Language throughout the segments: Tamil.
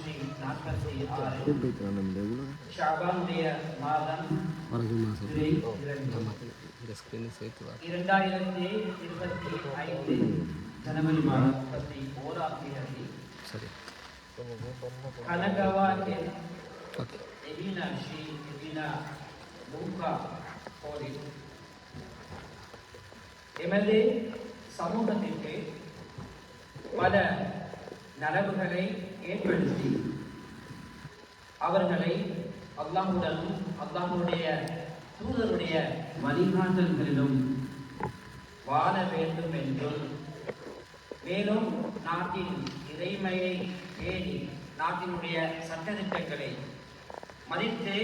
446 ஷாபானுடைய மாதம் 2025 ஜனவரி மாதம் 31ஆம் தேதி கனகவாட்டில் எபினா ஸ்ரீ எபினா லூகா கோவில் எமது சமூகத்திற்கு பல நலவுகளை ஏற்படுத்தி அவர்களை அல்லாஹ்வுடனும் அல்லாஹ்வுடைய தூதருடைய வழிகாட்டல்களிலும் வாழ வேண்டும் என்றும் மேலும் நாட்டின் இறைமையை பேணி நாட்டினுடைய சட்டதிட்டங்களை மதித்து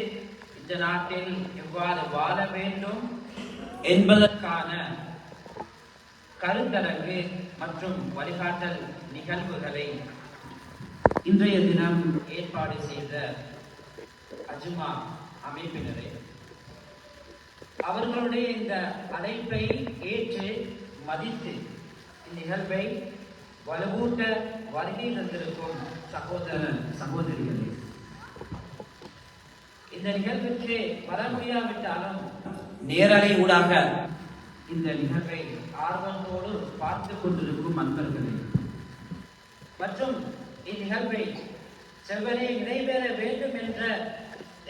இந்த நாட்டில் எவ்வாறு வாழ வேண்டும் என்பதற்கான கருத்தரங்கு மற்றும் வழிகாட்டல் நிகழ்வுகளை இன்றைய தினம் ஏற்பாடு செய்த அஜ்மா அமைப்பினரே, அவர்களுடைய இந்த அழைப்பை ஏற்று மதித்து இந்நிகழ்வை வலுவூட்ட வருகை தந்திருக்கும் சகோதர சகோதரிகளே, இந்த நிகழ்வுக்கு வர முடியாவிட்டாலும் நேரலை ஊடாக இந்த நிகழ்வை ஆர்வத்தோடு பார்த்துக் கொண்டிருக்கும் அன்பர்களே மற்றும் இந்நிகழ்வை செவ்வனே நிறைவேற வேண்டும் என்ற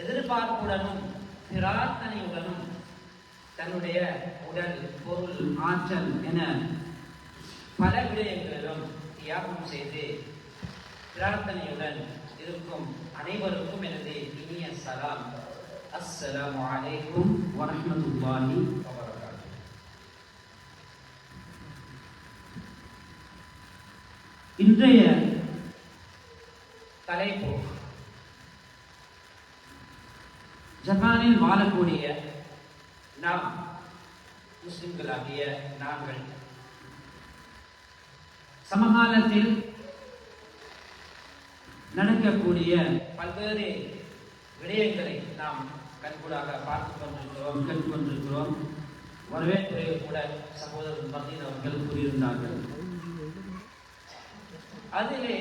எதிர்பார்ப்புடனும் பிரார்த்தனையுடனும் தன்னுடைய உடல் பொருள் ஆற்றல் என பல விடயங்களிலும் தியாகம் செய்து பிரார்த்தனையுடன் இருக்கும் அனைவருக்கும் எனது இனிய சலாம். அஸ்ஸலாமு அலைக்கும் வரஹ்மத்துல்லாஹி வபரகாத்துஹு. இன்றைய தலைப்பு ஜப்பானில் வாழக்கூடிய நாம் முஸ்லிம்களாகிய நாங்கள் சமகாலத்தில் நடக்கக்கூடிய பல்வேறு விடயங்களை நாம் கண்கூடாக பார்த்துக் கொண்டிருக்கிறோம், கேட்டுக்கொண்டிருக்கிறோம். வரவேற்புரையை கூட சகோதரர் மதீன் அவர்கள் கூறியிருந்தார்கள். அதிலே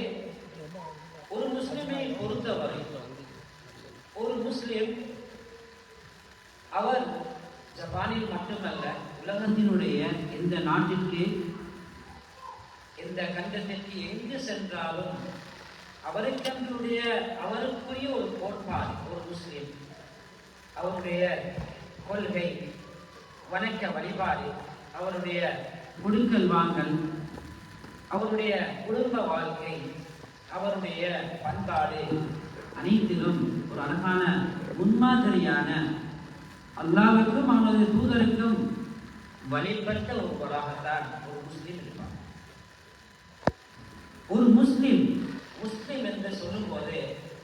ஒரு முஸ்லிமை பொறுத்தவரை ஒரு முஸ்லிம் அவர் ஜப்பானில் மட்டுமல்ல, உலகத்தினுடைய எந்த நாட்டிற்கு எந்த கண்டத்திற்கு எங்கு சென்றாலும் அவருக்குரிய ஒரு கோட்பாடு, ஒரு முஸ்லிம் அவருடைய கொள்கை, வணக்க வழிபாடு, அவருடைய கொடுக்கல் வாங்கல், அவருடைய குடும்ப வாழ்க்கை, அவருடைய பண்பாடு அனைத்திலும் ஒரு அழகான முன்மாதிரியான அல்லாஹ்வுக்கும் அவனது தூதருக்கும் வழிபட்ட ஒருவராகத்தான் ஒரு முஸ்லிம் இருப்பார். ஒரு முஸ்லிம் என்று சொல்லும் போது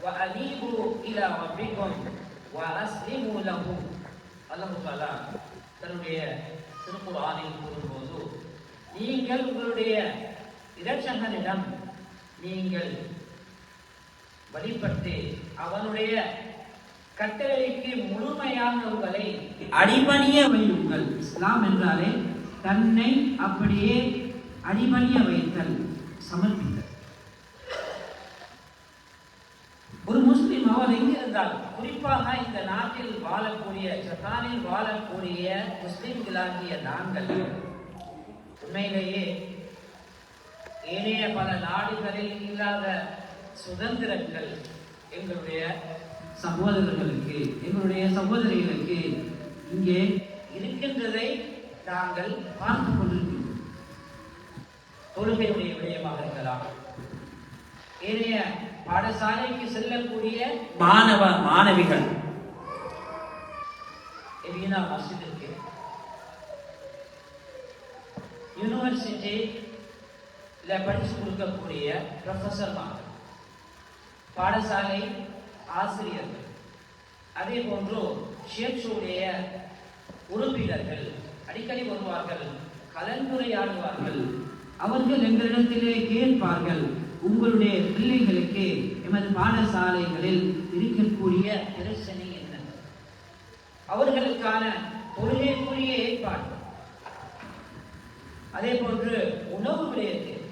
வஅனீபு இலா ரப்பிக்கும் வஅஸ்லிமு லஹு, அல்லாஹ் தஆலா தன்னுடைய திருக்குர்ஆனில் கூறும்போது, நீங்கள் உங்களுடைய இரட்சகனிடம் நீங்கள் வழிபட்டு அவனுடைய கட்டளைக்கு முழுமையாக உங்களை அடிபணிய வையுங்கள். இஸ்லாம் என்றாலே தன்னை அப்படியே அடிபணிய வைத்தல், சமர்ப்பித்தல். ஒரு முஸ்லிம் அவர் எங்கிருந்தால், குறிப்பாக இந்த நாட்டில் வாழக்கூடிய ஜப்பானில் வாழக்கூடிய முஸ்லிம்களாகிய நாங்கள் உண்மையிலேயே ஏனைய பல நாடுகளில் இல்லாத சுதந்திரங்கள் எங்களுடைய சகோதரர்களுக்கு, எங்களுடைய சகோதரிகளுக்கு இங்கே இருக்கின்றதை நாங்கள் பார்த்துக் கொண்டிருக்கிறோம். தொழுகையுடைய விடயமாக இருக்கலாம், ஏனைய பாடசாலைக்கு செல்லக்கூடிய மாணவ மாணவிகள் எபினா மஸ்ஜிதிற்கு, யூனிவர்சிட்டியில படிச்சு கொடுக்கக்கூடிய ப்ரொஃபஸர்மார்கள், பாடசாலை ஆசிரியர்கள், அதே போன்று ஷேக்ஷுடைய உறுப்பினர்கள் அடிக்கடி வருவார்கள், கலந்துரையாடுவார்கள். அவர்கள் எங்களிடத்திலே கேட்பார்கள், உங்களுடைய பிள்ளைகளுக்கு எமது பாடசாலைகளில் இருக்கக்கூடிய பிரச்சனை என்ன, அவர்களுக்கான தொழுகைக்குரிய ஏற்பாடு, அதே போன்று உணவு விடயத்தில்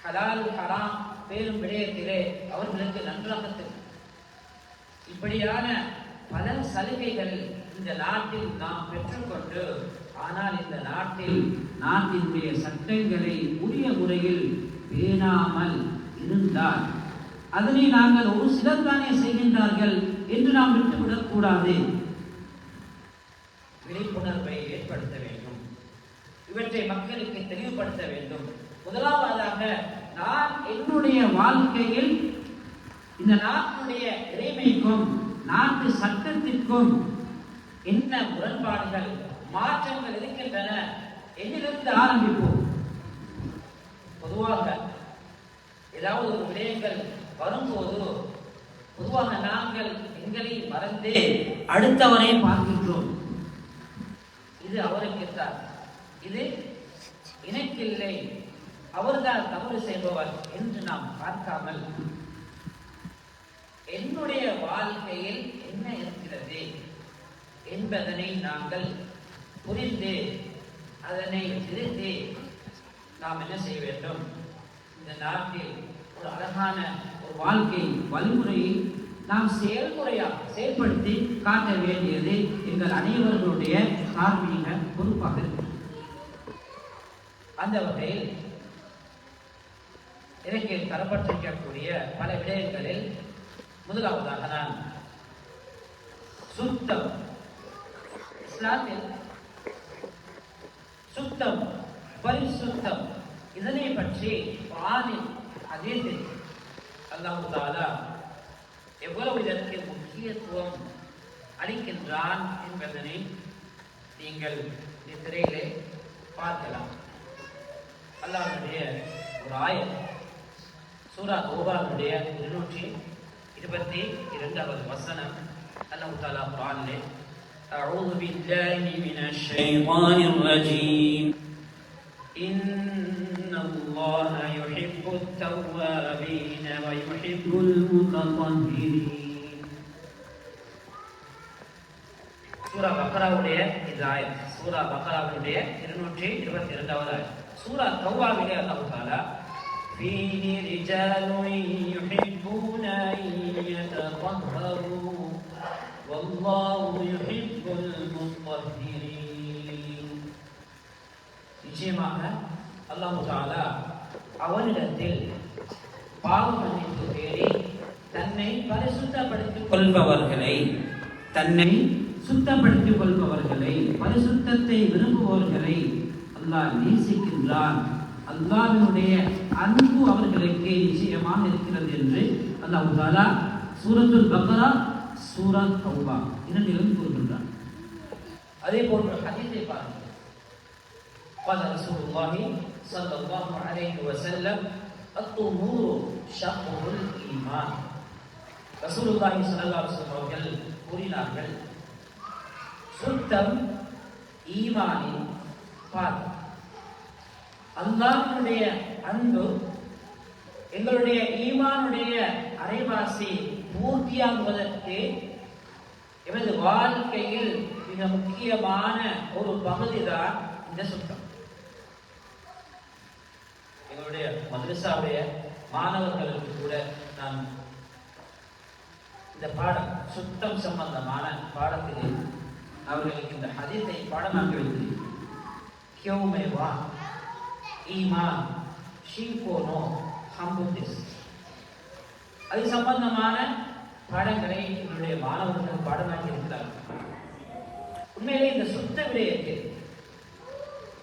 ஹலால் ஹராம் பேரும் விடயத்திலே அவர்களுக்கு தமிழகத்தில் இப்படியான பல சலுகைகள் இந்த நாட்டில் நாம் பெற்றுக்கொண்டு, ஆனால் இந்த நாட்டினுடைய சட்டங்களை உரிய முறையில் பேணாமல் இருந்தால் அதனை நாங்கள் ஒரு சிலர் தானே செய்கின்றார்கள் என்று நாம் விட்டுவிடக் கூடாது. விழிப்புணர்வை ஏற்படுத்த வேண்டும், இவற்றை மக்களுக்கு தெளிவுபடுத்த வேண்டும். முதலாவதாக நான் என்னுடைய வாழ்க்கையில் இந்த நாட்டினுடைய இறைமைக்கும் நாட்டு சட்டத்திற்கும் என்ன முரண்பாடுகள் மாற்றங்கள் இருக்கின்றன என்னிலிருந்து ஆரம்பிப்போம். பொதுவாக ஏதாவது ஒரு விடயங்கள் வரும்போது பொதுவாக நாங்கள் எங்களை மறந்தே அடுத்தவரை பார்க்கின்றோம். இது அவருக்குத்தான், இது எனக்கில்லை, அவர்தான் தவறு செய்பவர் என்று நாம் பார்க்காமல் என்னுடைய வாழ்க்கையில் என்ன இருக்கிறது என்பதனை நாங்கள் புரிந்து அதனை திருத்தி நாம் என்ன செய்ய வேண்டும்? இந்த நாட்டில் ஒரு அழகான ஒரு வாழ்க்கை வழிமுறையை நாம் செயல்படுத்தி காட்ட வேண்டியது எங்கள் அனைவர்களுடைய தார்மீக பொறுப்பாக இருக்கிறது. அந்த வகையில் எனக்கு தரப்பட்டிருக்கக்கூடிய பல விடயங்களில் முதலாவதாக நான் சுத்தம், இஸ்லாத்தில் சுத்தம், பரிசுத்தம், இதனை பற்றி ஹதீஸில் அல்லாஹ் தஆலா எவ்வளவு இதற்கு முக்கியத்துவம் அளிக்கின்றான் என்பதனை நீங்கள் திரையிலே பார்க்கலாம். அல்லாஹ்வுடைய ஒரு ஆயத் சூரா தௌபாவுடைய 222வது வசனம். அல்லாஹ் தஆலா குர்ஆனிலே அஊது பில்லாஹி மினஷ் ஷைத்தானிர் ரஜீம் இன்னல்லாஹ யுஹிப்புத் தவ்வாபீன வ யுஹிப்புல் முத்தத்ஹிரீன். சூரா பக்ராவுடைய இந்த ஆயத், சூரா பக்ராவுடைய 222வது ஆயத். சூரா தௌபாவிலே அல்லாஹ் தஆலா فيه رجال يحبون أن يتطهروا والله يحب المطهرين. நிச்சயமாக அல்லாஹ் தஆலா அவனிடத்தில் பாவ மன்னிப்பு தேடி தன்னை பரிசுத்தப்படுத்திக் கொள்பவர்களை பரிசுத்தத்தை விரும்புபவர்களை அல்லாஹ் நேசிக்கின்றான். அல்லாஹ்வினுடைய அன்பு அவர்களுக்கு நிச்சயமாக இருக்கிறது என்று அல்லாஹ் தஆலா சூரத்துல் பக்ரா, சூரா தௌபா இரண்டிலும் கூறுகின்றார். அதே போன்ற ஹதீஸை பாருங்கள். قال رسول الله صلى الله عليه وسلم الطهور شطر الإيمان. ரசூலுல்லாஹி ஸல்லல்லாஹு அலைஹி வஸல்லம் அவர்கள் கூறினார்கள், சுத்தம் ஈமானின் பாதி. அல்லாஹ்வுடைய அன்பு எங்களுடைய ஈமானுடைய அரைவாசி பூர்த்தியாகுவதற்கு எமது வாழ்க்கையில் மிக முக்கியமான ஒரு பகுதி தான் இந்த சுத்தம். எங்களுடைய மதரசாவுடைய மாணவர்களுக்கு கூட நான் இந்த பாடம் சுத்தம் சம்பந்தமான பாடத்திலே அவர்களுக்கு இந்த ஹதீஸை பாடமாக்கி வைத்திருக்கிறேன். கியோமேவா ஈமான் ஷிங்கோனோ ஹம்புதிஸ், அது சம்பந்தமான பாடங்களை என்னுடைய மாணவர்கள் பாடமாக்கி இருக்கிறார்கள். உண்மையிலே இந்த சுத்த விடயத்தில்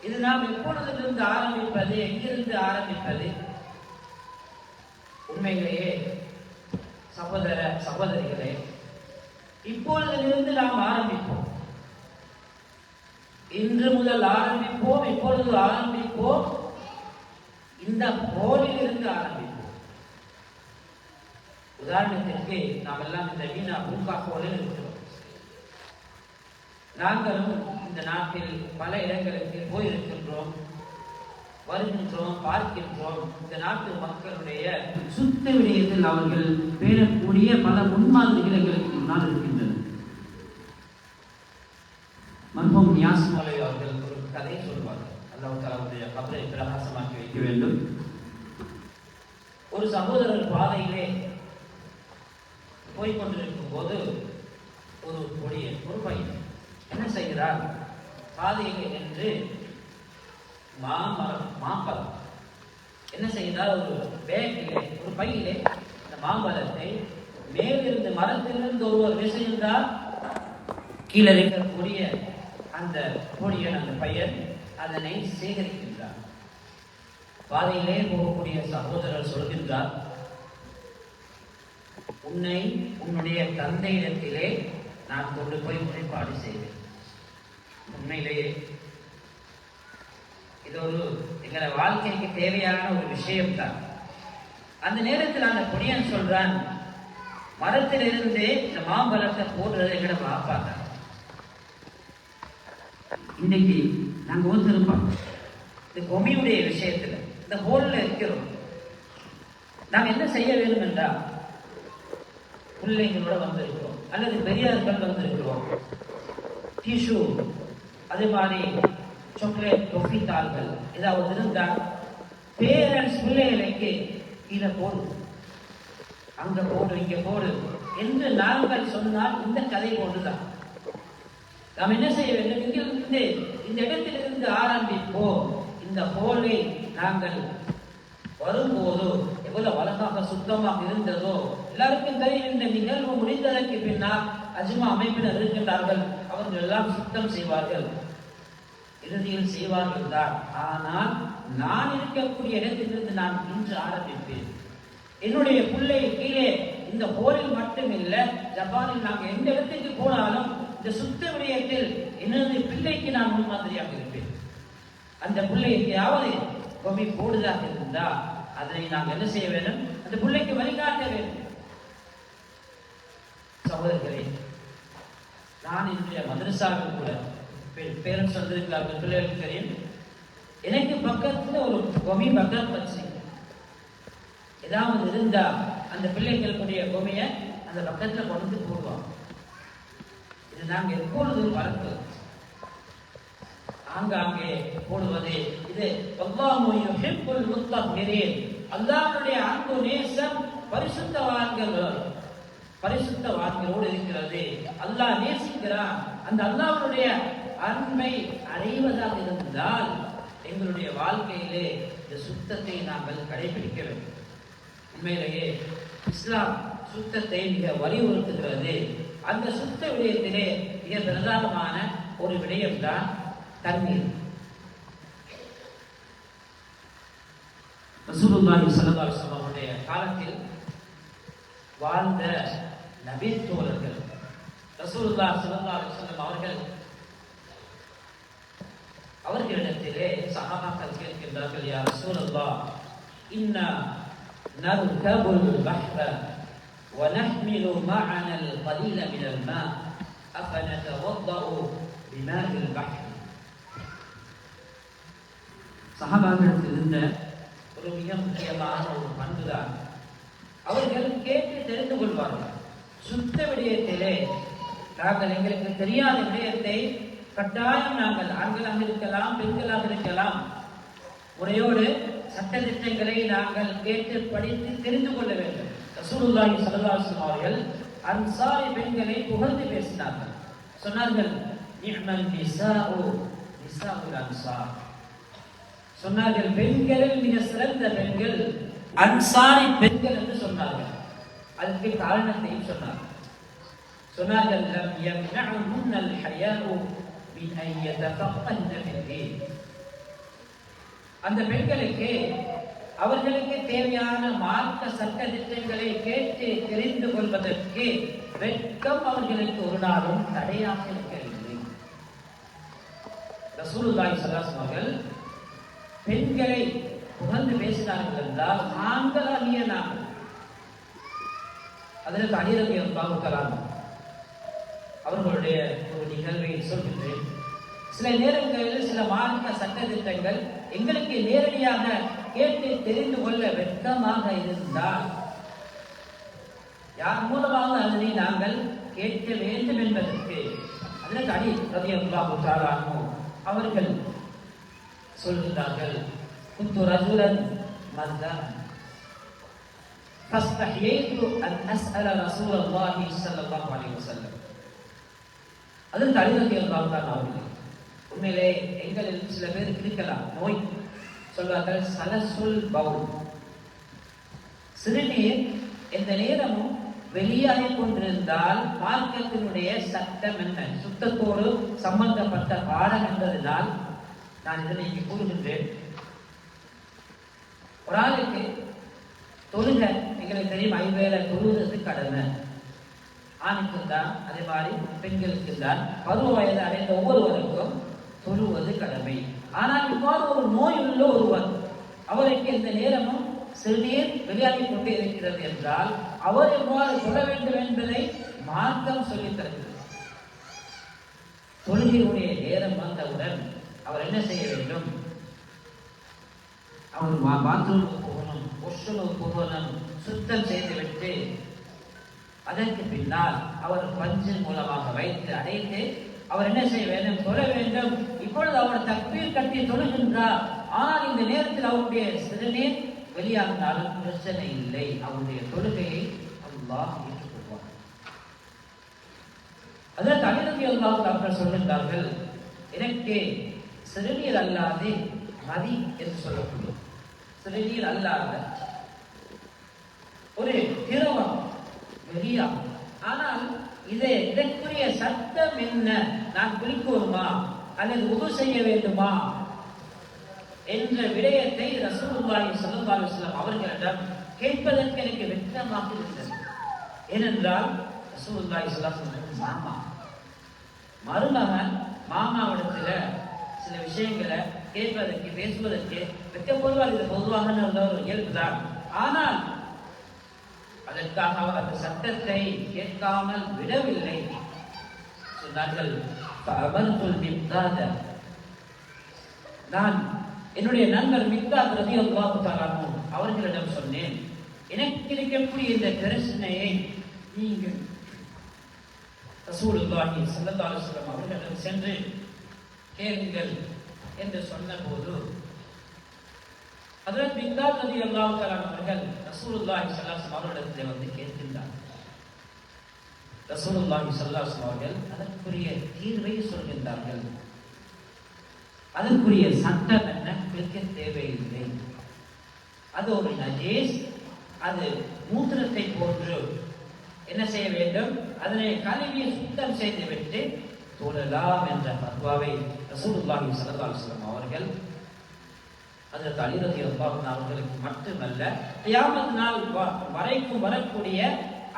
இது நாம் எப்பொழுதிலிருந்து ஆரம்பிப்பது, எங்கிருந்து ஆரம்பிப்பது? உண்மையிலேயே சகோதர சகோதரிகளே, இப்பொழுதிலிருந்து நாம் ஆரம்பிப்போம். இன்று முதல் ஆரம்பிப்போம், இப்பொழுது ஆரம்பிப்போம், இந்த போலிலிருந்து ஆரம்பிப்போம். உதாரணத்திற்கு நாம் எல்லாம் இந்த வீணா பூங்கா போலில் இருக்கிறோம். நாங்களும் இந்த நாட்டில் பல இடங்களுக்கு போயிருக்கின்றோம், வருகின்றோம், பார்க்கின்றோம். இந்த நாட்டு மக்களுடைய சுத்த விடயத்தில் அவர்கள் பேரக்கூடிய பல முன்மாதிரிகள் எங்களுக்கு முன்னால் இருக்கின்றன. மர்ஹூம் நியாஸ் மௌலவி அவர்கள் ஒரு கதை சொல்வார்கள். அல்லாஹ் தஆலாவுடைய கபரை பிரகாசமாக்கி வைக்க வேண்டும். ஒரு சகோதரர் பாதையிலே போய்கொண்டிருக்கும் போது ஒரு பொடியன், ஒரு பையன் என்ன செய்கிறார்? பாதையிலே நின்று மாம்பழம் என்ன செய்கிறார்? ஒரு பேக்கிலே, ஒரு பையிலே அந்த மாம்பழத்தை மேலிருந்து மரத்திலிருந்து ஒருவர் வீசுகின்றார். கீழே இருக்கக்கூடிய அந்த பொடியன், அந்த பையன் அதனை சேகரிக்கின்றார். பாதையிலே போகக்கூடிய சகோதரர் சொல்கின்றார், உன்னை உன்னுடைய தந்தையிடத்திலே நான் கொண்டு போய் முறைப்பாடு செய்வேன். உண்மையிலேயே இது ஒரு எங்களை வாழ்க்கைக்கு தேவையான ஒரு விஷயம்தான். அந்த நேரத்தில் அந்த பொடியன் சொல்றான், மரத்திலிருந்து இந்த மாம்பழத்தை போடுறது எங்கட பாப்பா தான். இன்னைக்கு நாங்க ஒருத்தருப்போம் இந்த கொமியுடைய விஷயத்துல இந்த ஹோல்ல இருக்கிறோம். நாம் என்ன செய்ய வேண்டும் என்றால், பிள்ளைங்களோட வந்திருக்கிறோம் அல்லது பெரியார்கள் வந்திருக்கிறோம், டிஷ்யூ அதே மாதிரி சாக்லேட் டொஃபி தாள்கள் ஏதாவது இருந்தால் பேரண்ட்ஸ் பிள்ளைகளுக்கு இதை போடு, அங்க போடு, இங்க போடு என்று நாங்கள் சொன்னால் இந்த கதை போட்டுதான். நாம் என்ன செய்ய வேண்டும்? இங்கிருந்து இந்த இடத்திலிருந்து ஆரம்பிப்போம். இந்த ஹோலை நாங்கள் வரும்போது எவ்வளவு அழகாக சுத்தமாக இருந்ததோ எல்லாருக்கும் தெரியும். இந்த நிகழ்வு முடிந்ததற்கு பின்னால் அஜ்மா அமைப்பினர் இருக்கின்றார்கள், அவர்கள் எல்லாம் சுத்தம் செய்வார்கள், இறுதியில் செய்வார்கள் தான். ஆனால் நான் இருக்கக்கூடிய இடத்திலிருந்து நான் இன்று ஆரம்பிப்பேன். என்னுடைய பிள்ளை கீழே இந்த ஹோலில் மட்டுமில்லை, ஜப்பானில் நாங்கள் எந்த இடத்துக்கு போனாலும் இந்த சுத்த விடயத்தில் எனது பிள்ளைக்கு நான் முன்மாதிரியாக இருப்பேன். அந்த பிள்ளையாவது கொமி போடுதாக இருந்தால் அதனை நாங்கள் என்ன செய்ய வேண்டும்? அந்த பிள்ளைக்கு வழிகாட்ட வேண்டும். சகோதரர்களே, நான் என்னுடைய மதரசாவில் கூட பேரண்ட்ஸ் வந்திருக்கிறார்கள், பிள்ளைகளுக்கு தெரியும். எனக்கு பக்கத்துல ஒரு கொமி பக்கம் வச்சு ஏதாவது இருந்தா அந்த பிள்ளைகளுடைய கொமியை அந்த பக்கத்துல கொண்டு போடுவாங்க. இது நாங்கள் எப்பொழுதும் வளர்ப்பு ஆங்காங்கே போடுவது. இது அல்லாஹ்வுடைய அன்பு நேசம் பரிசுத்தவான்களோடு இருக்கிறது. அல்லாஹ் நேசிக்கிறான். அந்த அல்லாஹ்வுடைய அன்பை அடைவதாக இருந்தால் எங்களுடைய வாழ்க்கையிலே இந்த சுத்தத்தை நாங்கள் கடைபிடிக்க வேண்டும். உண்மையிலேயே இஸ்லாம் சுத்தத்தை மிக வலியுறுத்துகிறது. அந்த சுத்த விடயத்திலே மிக பிரதானமான ஒரு விடயம்தான் தண்ணீர். ரசூலுல்லாஹி ஸல்லல்லாஹு அலைஹி வஸல்லம் அவருடைய காலத்தில் வாழ்ந்த நபி தோழர்கள் ரசூலுல்லாஹி ஸல்லல்லாஹு அலைஹி வஸல்லம் அவர்களிடத்திலே சஹாபாக்கள் கேட்கின்றார்கள், யா ரசூலல்லாஹ், இன்னா நர்கபுல் பஹ்ர ونحمل معنا القليل من الماء أفنتوضأ بماء البحر. சஹாபாக்களுக்கு இருந்த ஒரு மிக முக்கியமான ஒரு பண்புதான், அவர்கள் கேட்டு தெரிந்து கொள்வார்கள். சுத்த விடயத்திலே நாங்கள் எங்களுக்கு தெரியாத விடயத்தை கட்டாயம் நாங்கள் ஆண்களாக இருக்கலாம், பெண்களாக இருக்கலாம், முறையோடு சட்ட திட்டங்களை நாங்கள் கேட்டு படித்து தெரிந்து கொள்ள வேண்டும். ரசூலுல்லாஹி ஸல்லல்லாஹு அலைஹி வஸல்லம் அவர்கள் அன்சாரி பெண்களை புகழ்ந்து பேசினார்கள். சொன்னார்கள், நிஅமல் நிசாஉ நிசாஉல் அன்சார். சொன்னார்கள், பெண்களில் மிக சிறந்த பெண்கள் அன்சாரி பெண்கள் என்று சொன்னார்கள். அதற்கு காரணத்தையும் சொன்னார்கள். சொன்னார்கள், லம் யம்னஉஹுன்னல் ஹயாஉ மின் அன் யதஃபக்கஹ்ன ஃபில்-தீன். அந்த பெண்களுக்கு அவர்களுக்கு தேவையான மார்க்க சட்ட திட்டங்களை கேட்டு தெரிந்து கொள்வதற்கு வெட்கம் அவர்களுக்கு ஒரு நாளும் தடையாக இருக்கவில்லை. ரசூலுல்லாஹி ஸல்லல்லாஹு அலைஹி வஸல்லம் பெண்களை புகழ்ந்து பேசினார்கள் என்றால் ஆண்களாகிய நாம் அதற்கு அலி ரலியல்லாஹு தஆலா அவர்களுடைய ஒரு நிகழ்வை சொல்கின்றேன். சில நேரங்களில் சில மார்க்க சட்ட திட்டங்கள் எங்களுக்கு நேரடியாக கேட்டு தெரிந்து கொள்ள வெட்கமாக இருந்தால் யார் மூலமாக அதனை நாங்கள் கேட்க வேண்டும் என்பதற்கு அதற்கு அலி ரலியல்லாஹு தஆலா அவர்கள் சொல்கிறார்கள், குந்து ரஜுலன் மர்தான் ஃபஸ்தஹியைது அன் அஸ்அல ரசூலல்லாஹி ஸல்லல்லாஹு அலைஹி வஸல்லம். அதில் அலிரலியல்லாஹு தஆலா அவர்கள் உண்மையிலே எங்களில் சில பேருக்கு இருக்கலாம் நோய், சொல்வார்கள் சலசுல் பவுல், சிறுநீர் எந்த நேரமும் வெளியாகி கொண்டிருந்தால் மார்க்கத்தினுடைய சட்டம் என்ன, சுத்தத்தோடு சம்பந்தப்பட்ட பாடம் என்பதனால் நான் இதனை இங்கே கூறுகின்றேன். ஒரு ஆளுக்கு தொழுக எங்களுக்கு தெரியும், 5 வேளை தொழுவது கடமை. ஆணுக்கு தான், அதே மாதிரி பெண்களுக்கு தான். 10 வயது அடைந்த ஒவ்வொருவருக்கும் தொழுவது கடமை. ஆனால் இவ்வாறு ஒரு நோய் உள்ள ஒருவர், அவருக்கு இந்த நேரமும் சிறுநீர் வெளியாகி கொண்டே இருக்கிறது என்றால் அவர் எவ்வாறு தொழ வேண்டும் என்பதை மார்க்கம் சொல்லித் தருகிறது. தொழுகையுடைய நேரம் வந்தவுடன் அவர் என்ன செய்ய வேண்டும்? அவர் பாத்ரூமுக்கு போகணும், வாஷ்ரூமுக்கு போகணும், சுத்தம் செய்துவிட்டு அதற்கு பின்னால் அவர் பஞ்சின் மூலமாக வைத்து அடைத்து அவர் என்ன செய்ய வேண்டும்? தொழ வேண்டும். இப்பொழுது அவர் தக்பீர் கட்டி தொழுகின்றார். ஆனால் இந்த நேரத்தில் அவருடைய சிறுநீர் வெளியாகினாலும் பிரச்சனை இல்லை, அவருடைய தொழுகையை அல்லாஹ் ஏற்றுக்கொள்வார். அதற்கு அலிரலியல்லாஹு அவர்கள் சொல்கின்றார்கள், எனக்கு சிறுநீர் அல்லாது மதி என்று சொல்லக்கூடிய சிறுநீர் அல்லாத ஒரு திரவம் வெளியாகும். ஆனால் இதற்குரிய சட்டம் என்ன? நான் குளிக்கணுமா அல்லது உது செய்ய வேண்டுமா என்ற விடயத்தை ரசூலுல்லாஹி ஸல்லல்லாஹு அலைஹி வஸல்லம் அவர்களிடம் கேட்பதற்கு எனக்கு வெட்கமாக இருந்தது. ஏனென்றால் ரசூலுல்லாஹி ஸல்லல்லாஹு அலைஹி வஸல்லம் மாமா, மருமகன் மாமாவிடத்துல சில விஷயங்களை கேட்பதற்கு பேசுவதற்கு வெட்கப்படுவார். இது பொதுவாக ஒரு இயல்புதான். ஆனால் அதற்காக அவர் அந்த சட்டத்தை கேட்காமல் விடவில்லை. சொன்னார்கள், நான் என்னுடைய நண்பர் மிக்தாத் ரலியல்லாஹு தஆலா அவர்களிடம் சொன்னேன், எனக்கு இருக்கக்கூடிய இந்த பிரச்சனையை நீங்கள் ரசூலுல்லாஹி ஸல்லல்லாஹு அலைஹி வஸல்லம் அவர்களிடம் சென்று கேளுங்கள் என்று சொன்னபோது ஹஜ்ரத் மிக்தாத் ரலியல்லாஹு தஆலா அவர்கள் ரசூலுல்லாஹி ஸல்லல்லாஹு அலைஹி வஸல்லம் அவர்களிடத்தில் வந்து கேட்கின்றார். ரசூலுல்லாஹி ஸல்லல்லாஹு அலைஹி வஸல்லம் அவர்கள் அதற்குரிய தீர்வை சொல்கின்றார்கள். அதற்குரிய சட்டம் என்ன? கேட்க தேவையில்லை. அது ஒரு நஜீஸ், அது மூத்திரத்தை போன்று என்ன செய்ய வேண்டும்? அதனை கழுவி சுத்தம் செய்துவிட்டு தொழலாம் என்ற ஃபத்வாவை ரசூலுல்லாஹி ஸல்லல்லாஹு அலைஹி வஸல்லம் அவர்கள் ஹஜ்ரத் அலி ரலியல்லாஹு அன்ஹு அவர்களுக்கு மட்டுமல்ல, கியாமத் நாள் வரைக்கும் வரக்கூடிய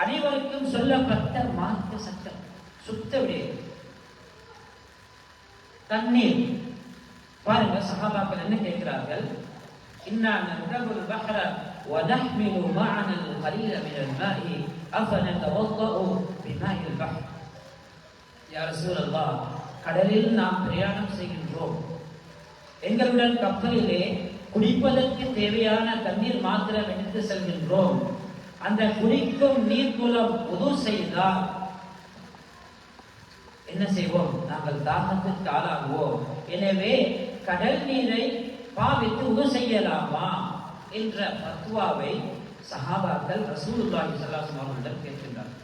அனைவருக்கும் சொல்லப்பட்ட மார்க்க சட்டம், சுத்த விடயம். தண்ணீர் பாருங்க, சஹாபாக்கள் என்ன கேட்கிறார்கள்? இன்னா நர்கபுல் பஹ்ர வ நஹ்மிலு மஅனா அல்-கலீல மினல் மாஇ அஃபனதவல்லஹு பிமாஇல் பஹ்ர். யா ரசூலல்லாஹ், கடலில் நாம் பிரயாணம் செய்கின்றோம், எங்களுடன் கப்பலிலே குடிப்பதற்கு தேவையான தண்ணீர் மாத்திரம் எடுத்து செல்கின்றோம். அந்த குடிக்கும் நீர் மூலம் உது செய்தால் என்ன செய்வோம்? நாங்கள் தாகத்துக்கு ஆளாகுவோம். எனவே கடல் நீரை பாவித்து உது செய்யலாமா என்ற ஃபத்வாவை சஹாபாக்கள் ரசூலுல்லாஹி ஸல்லல்லாஹு அலைஹி வஸல்லம் அவர்களிடம் கேட்கின்றார்கள்.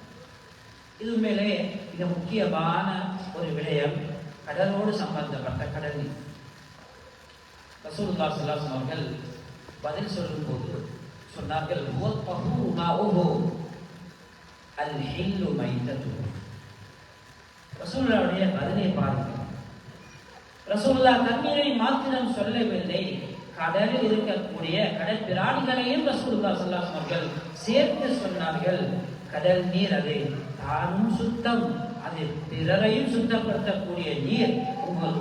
இது மேலே மிக முக்கியமான ஒரு விடயம், கடலோடு சம்பந்தப்பட்ட கடல் நீர். ரசூலுல்லாஹி ஸல்லல்லாஹு அலைஹி வஸல்லம் அவர்கள் பதில் சொல்லும்போது சொன்னார்கள், ரசூலுல்லாஹ்வுடைய பதிலை பாருங்கள். ரசூலுல்லாஹ் தண்ணீரை மாத்திரம் சொல்லவில்லை, கடலில் இருக்கக்கூடிய கடல் பிராணிகளையும் ரசூலுல்லாஹ் ஸல்லல்லாஹு அலைஹி வஸல்லம் அவர்கள் சேர்த்து சொன்னார்கள். கடல் நீர் அது தானும் சுத்தம், அது பிறரையும் சுத்தப்படுத்தக்கூடிய நீர்.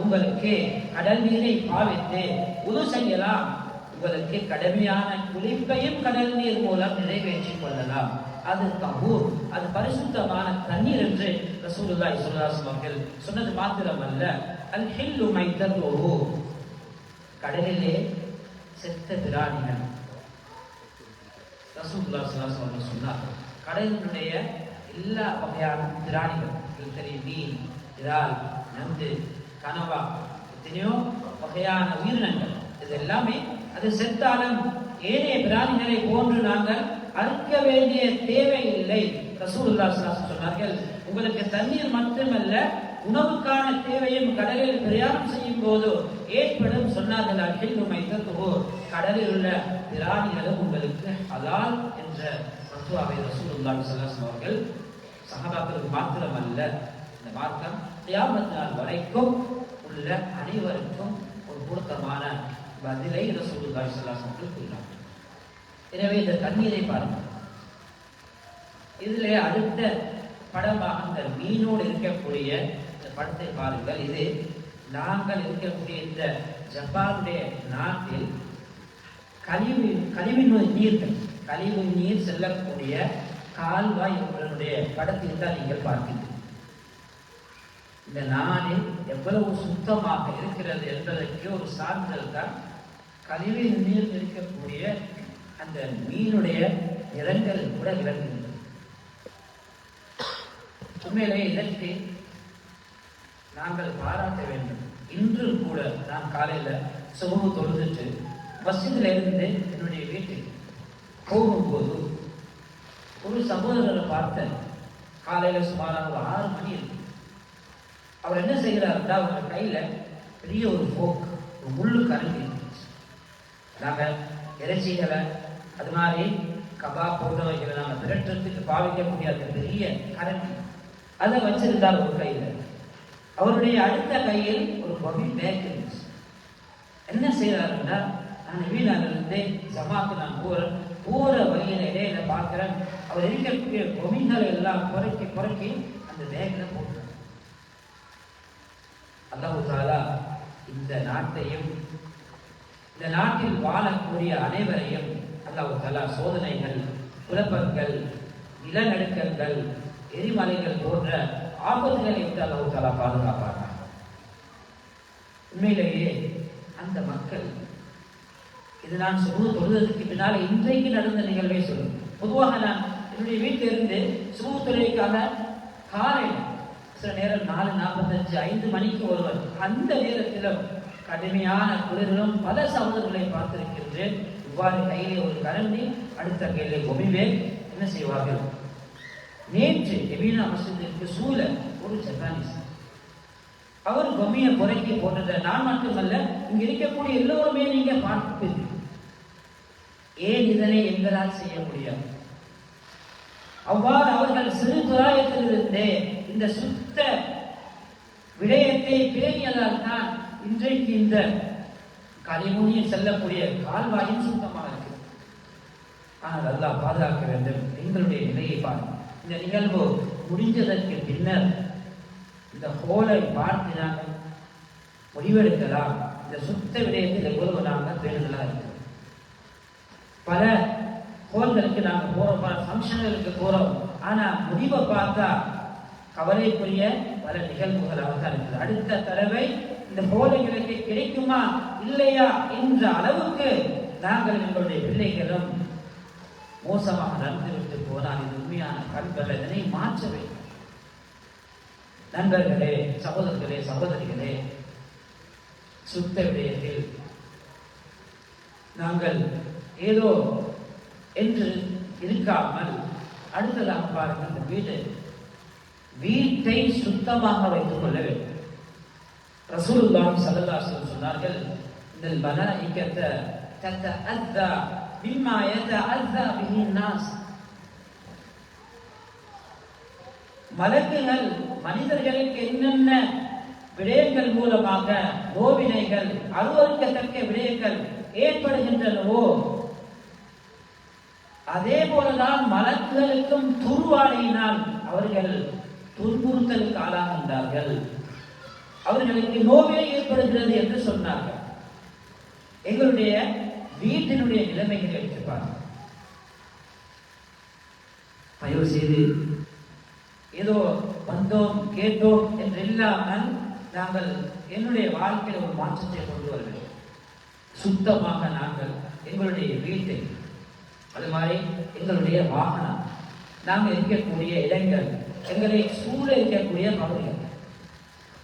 உங்களுக்கு கடல் நீரை பாவித்து உது செய்யலாம், உங்களுக்கு கடுமையான குளிப்பையும் கடல் நீர் மூலம் நிறைவேற்றிக் கொள்ளலாம். அது தஹூர், அது பரிசுத்தமான தண்ணீர் என்று ரசூலுல்லாஹி ஸல்லல்லாஹு அலைஹி வஸல்லம் அவர்கள் சொன்னது மாத்திரமல்ல, அல் ஹில்லு மைத்ததுஹு, கடலிலே செத்த பிராணிகள். ரசூலுல்லாஹி ஸல்லல்லாஹு அலைஹி வஸல்லம் சொன்னார், கடலினுடைய எல்லா வகையான பிராணிகள், மீன், இறால், நண்டு, கனவா, எத்தனையோ வகையான உயிரினங்கள், இது எல்லாமே அது செத்தாலும் ஏனைய பிராணிகளை போன்று நாங்கள் அறுக்க வேண்டிய தேவை இல்லை. ரசூலுல்லாஹி ஸல்லல்லாஹு அலைஹி வஸல்லம் சொன்னார்கள், உங்களுக்கு தண்ணீர் மட்டுமல்ல உணவுக்கான தேவையும் கடலில் பிரயாணம் செய்யும் போது ஏற்படும் சொன்னார்கள். அகில் மைத்தத்துஹு, கடலில் உள்ள பிராணிகளும் உங்களுக்கு ஹலால் என்ற ஃபத்வாவை ரசூலுல்லாஹி ஸல்லல்லாஹு அலைஹி வஸல்லம் அவர்கள் சஹாபாக்களுக்கு மாத்திரமல்ல, இந்த மார்க்கம் கியாமத் நாள் வரைக்கும் உள்ள அனைவருக்கும் ஒரு பொருத்தமான பதிலை ரசூலுல்லாஹி ஸல்லல்லாஹு அலைஹி வஸல்லம் கூறினார். எனவே இந்த தண்ணீரை பாருங்கள். இதிலே அடுத்த படமாக இந்த மீனோடு இருக்கக்கூடிய இந்த படத்தை பாருங்கள். இது நாங்கள் இருக்கக்கூடிய இந்த ஜப்பானுடைய நாட்டில் கழிவு நீர் செல்லக்கூடிய கால்வாய் உங்களுடைய படத்தில் தான் நீங்கள் பார்க்கிறீர்கள். இந்த நாளில் எவ்வளவு சுத்தமாக இருக்கிறது என்பதற்கு ஒரு சான்றிதழ் தான் கழிவு நீர் இருக்கக்கூடிய அந்த மீனுடைய நிறங்கள் கூட விளங்குகிறது. உண்மையிலேயே இதற்கு நாங்கள் பாராட்ட வேண்டும். இன்றும் கூட நான் காலையில் சுபஹு தொழுதுட்டு பஸ்ஸில் இருந்து என்னுடைய வீட்டுக்கு போகும்போது ஒரு சகோதரரை பார்த்தேன். காலையில் சுமாராக 6 மணி இருக்கு. அவர் என்ன செய்கிறாருன்னா, அவர் கையில் பெரிய ஒரு போக், ஒரு முள்ளு கரண்டி இருந்துச்சு. நாங்கள் இறைச்சிகளை அது மாதிரி கபாப் போன்றவைகளை நாங்கள் பிரட்டுறதுக்கு பாவிக்க முடியாத பெரிய கரண்டி அதை வச்சிருந்தார் ஒரு கையில். அவருடைய அடுத்த கையில் ஒரு பொம்மி பேக் இருந்துச்சு. என்ன செய்யறாருன்னா, நான் வீணாலிருந்து ஜமாக்கு நான் போற வழியில இடையில பார்க்கிறேன், அவர் இருக்கக்கூடிய பொம்மிகளை எல்லாம் புறக்கி அந்த பேக்ல போட்டார். அல்லாஹ் தஆலா இந்த நாட்டையும் இந்த நாட்டில் வாழக்கூடிய அனைவரையும் அல்லாஹ் தஆலா சோதனைகள், குழப்பங்கள், நிலநடுக்கங்கள், எரிமலைகள் போன்ற ஆபத்துகளை விட்டு அல்லாஹ் தஆலா பாதுகாப்பார்கள். உண்மையிலேயே அந்த மக்கள், இது நான் தொழுவதற்கு பின்னால் இன்றைக்கு நடந்த நிகழ்வை சொல்லுவேன். பொதுவாக நான் என்னுடைய வீட்டில் இருந்து சுபஹ் தொழுகைக்காக காலையில் சில நேரம் 4:45 5 மணிக்கு வருவர். அந்த நேரத்திலும் கடுமையான குளிரிலும் பல சகோதரர்களை பார்த்திருக்கின்றேன். இவ்வாறு கையிலே ஒரு கரண்டி, அடுத்த கையிலே பொம்மிவே என்ன செய்வார்கள். நேற்று எபீனா மஸ்ஜிதிற்கு சூழ ஒரு ஜப்பானீஸ், அவர் பொம்மையை புறக்கி போட்டதை நான் மட்டுமல்ல இங்க இருக்கக்கூடிய எல்லோருமே நீங்க பார்ப்பீர்கள். ஏன் இதனை எங்களால் செய்ய முடியாது? அவ்வாறு அவர்கள் சிறு துராயத்திலிருந்தே இந்த சுத்த விடயத்தை பேணியதால் தான் இன்றைக்கு இந்த கலிமுனியில் செல்லக்கூடிய கால்வாயும் சுத்தமாக இருக்கு. ஆனால் அல்லாஹ் பாதுகாக்க வேண்டும். எங்களுடைய நிலையை பாருங்கள். இந்த நிகழ்வு முடிஞ்சதற்கு பின்னர் இந்த ஹோலை பார்த்து நாங்கள் முடிவெடுக்கலாம். இந்த சுத்த விடயத்தில் எவ்வளவு நாங்கள் பேணுதலாக இருக்கிறோம். பல ஹோல்களுக்கு நாங்கள் போறோம், பல ஃபங்க்ஷன்களுக்கு போறோம். ஆனா முடிவை பார்த்தா கவலைக்குரிய பல நிகழ்வுகளாக தான் இருக்குது. அடுத்த தடவை இந்த ஹோலைகளுக்கு கிடைக்குமா இல்லையா என்ற அளவுக்கு நாங்கள் எங்களுடைய பிள்ளைகளும் மோசமாக நடந்துவிட்டு போனால் இது உண்மையான பண்பல்ல. இதனை மாற்ற வேண்டும். நண்பர்களே, சகோதரர்களே, சகோதரிகளே, சுத்த விடயத்தில் நாங்கள் ஏதோ என்று இருக்காமல் அடுத்ததாக பாருங்கள், இந்த வீட்டை சுத்தமாக வைத்துக் கொள்ள வேண்டும். ரசூலுல்லாஹி ஸல்லல்லாஹு அலைஹி வஸல்லம் சொன்னார்கள், இந்த மலாயிகத ததஅத்தா பிமா யதஅத்தா பிஹி நாஸ். மலக்குகள் மனிதர்களுக்கு என்னென்ன விடயங்கள் மூலமாக நோவினைகள், அருவருக்கத்தக்க விடயங்கள் ஏற்படுகின்றனவோ அதே போலதான் மலக்குகளுக்கும் துருவாடையினால் அவர்கள் துன்புறுத்தலுக்கு ஆளாகின்றார்கள், அவர்களுக்கு நோவினை ஏற்படுகிறது என்று சொன்னார்கள். எங்களுடைய வீட்டினுடைய நிலைமைகளை எடுத்துப்பார்கள். தயவு செய்து ஏதோ வந்தோம் கேட்டோம் என்று இல்லாமல் நாங்கள் என்னுடைய வாழ்க்கையில் ஒரு மாற்றத்தை கொண்டு வர வேண்டும். சுத்தமாக நாங்கள் எங்களுடைய வீட்டை, அது மாதிரி எங்களுடைய வாகனம், நாங்கள் இருக்கக்கூடிய இடங்கள், எங்களை சூழ இருக்கக்கூடிய பகுதிகள்.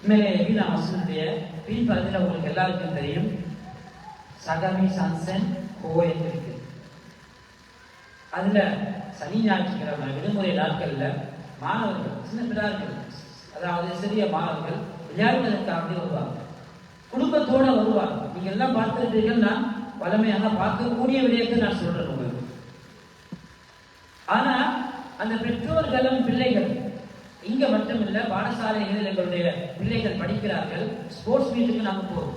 உண்மையிலே வீணா மசூதியுடைய பின்பகுதியில் உங்களுக்கு எல்லாருக்கும் தெரியும், சகமி சன்சன் கோ என்று இருக்கு. அதுல சனி ஞாயிற்றுக்கிழமை விடுமுறை நாட்கள்ல மாணவர்கள் சின்ன பிள்ளைகள், அதாவது சிறிய மாணவர்கள் விளையாடுவதற்காக வருவாங்க, குடும்பத்தோட வருவாங்க. நீங்க எல்லாம் பார்த்துருப்பீர்கள், நான் வளமையாக பார்க்கக்கூடிய விடயத்தை நான் சொல்றேன் உங்களுக்கு. ஆனா அந்த பெற்றோர்களும் பிள்ளைகள் இங்க மட்டுமில்ல, பாடசாலைகளில் எங்களுடைய பிள்ளைகள் படிக்கிறார்கள். ஸ்போர்ட்ஸ் மீட்டுக்கு நாங்க போறோம்.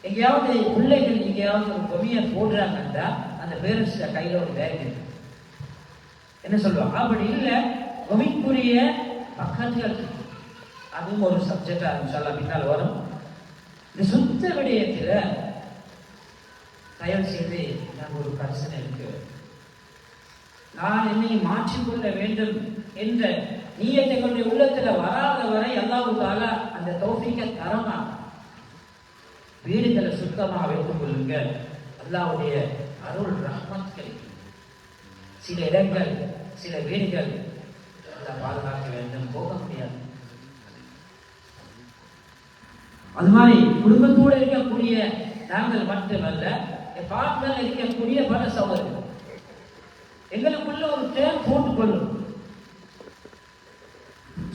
எங்கேயாவது பிள்ளைகள் எங்கேயாவது ஒரு பொம்மையை போடுறாங்கன்னா அந்த பேரண்ட்ஸ் கையில ஒரு பேக் என்ன சொல்லுவாங்க, அப்படி இல்லை பொம்மைக்குரிய பக்கங்கள், அதுவும் ஒரு சப்ஜெக்டா இருந்துச்சால பின்னால் வரும். இந்த சுத்த விடயத்துல தயவு செய்து நான் ஒரு கரிசனை இருக்கு, நான் என்னை மாற்றிக்கொள்ள வேண்டும் என்ற நீயத்தைகளுடைய உள்ளத்துல வராத வரை அல்லாஹ் தஆலா அந்த தௌஃபீக்கை தரமா. வீடுகளை சுத்தமாக வைத்துக் கொள்ளுங்க, அல்லாஹ்வுடைய அருள் ரஹ்மத் கிடைக்கும். சில இடங்கள் சில வீடுகள் அல்லாஹ் பாதுகாக்க வேண்டும், போக முடியாது. அது மாதிரி குடும்பத்தோடு இருக்கக்கூடிய நாங்கள் மட்டுமல்ல, பார்ட்னர் இருக்கக்கூடிய பல சகோதரர்கள் எங்களுக்குள்ள ஒரு டேம் போட்டுக் கொள்ளும்.